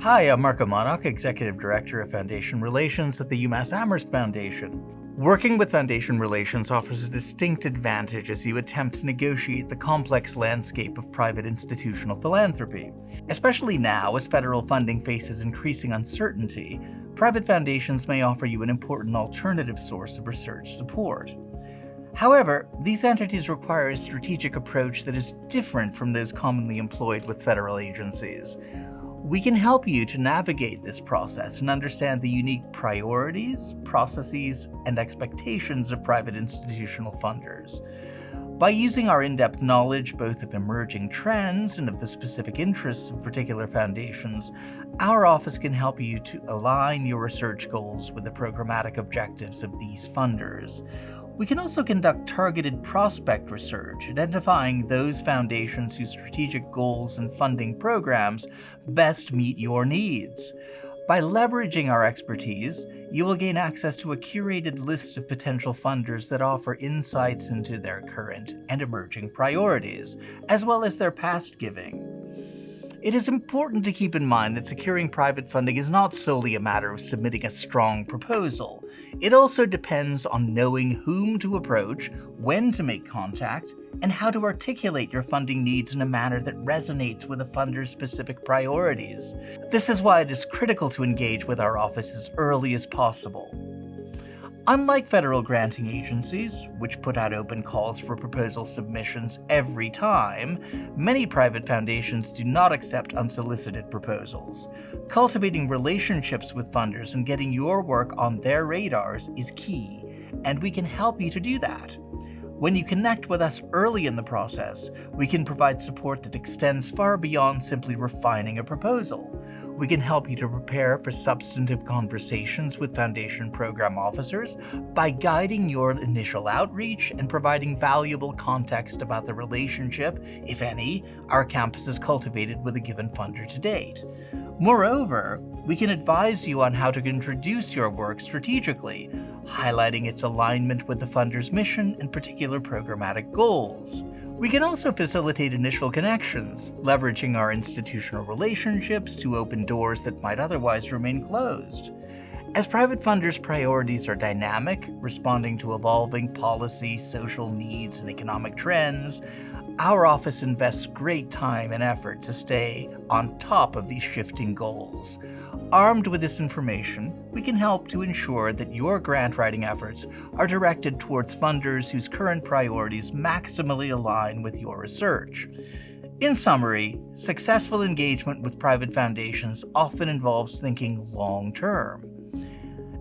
Hi, I'm Marco Monach, Executive Director of Foundation Relations at the UMass Amherst Foundation. Working with Foundation Relations offers a distinct advantage as you attempt to negotiate the complex landscape of private institutional philanthropy. Especially now, as federal funding faces increasing uncertainty, private foundations may offer you an important alternative source of research support. However, these entities require a strategic approach that is different from those commonly employed with federal agencies. We can help you to navigate this process and understand the unique priorities, processes, and expectations of private institutional funders. By using our in-depth knowledge both of emerging trends and of the specific interests of particular foundations, our office can help you to align your research goals with the programmatic objectives of these funders. We can also conduct targeted prospect research, identifying those foundations whose strategic goals and funding programs best meet your needs. By leveraging our expertise, you will gain access to a curated list of potential funders that offer insights into their current and emerging priorities, as well as their past giving. It is important to keep in mind that securing private funding is not solely a matter of submitting a strong proposal. It also depends on knowing whom to approach, when to make contact, and how to articulate your funding needs in a manner that resonates with a funder's specific priorities. This is why it is critical to engage with our office as early as possible. Unlike federal granting agencies, which put out open calls for proposal submissions every time, many private foundations do not accept unsolicited proposals. Cultivating relationships with funders and getting your work on their radars is key, and we can help you to do that. When you connect with us early in the process, we can provide support that extends far beyond simply refining a proposal. We can help you to prepare for substantive conversations with Foundation program officers by guiding your initial outreach and providing valuable context about the relationship, if any, our campus has cultivated with a given funder to date. Moreover, we can advise you on how to introduce your work strategically, highlighting its alignment with the funder's mission and particular programmatic goals. We can also facilitate initial connections, leveraging our institutional relationships to open doors that might otherwise remain closed. As private funders' priorities are dynamic, responding to evolving policy, social needs, and economic trends, our office invests great time and effort to stay on top of these shifting goals. Armed with this information, we can help to ensure that your grant writing efforts are directed towards funders whose current priorities maximally align with your research. In summary, successful engagement with private foundations often involves thinking long-term,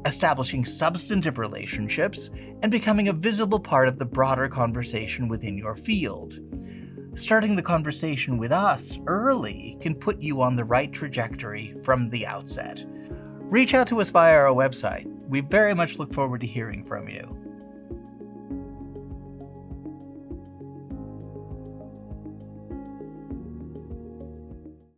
establishing substantive relationships, and becoming a visible part of the broader conversation within your field. Starting the conversation with us early can put you on the right trajectory from the outset. Reach out to us via our website. We very much look forward to hearing from you.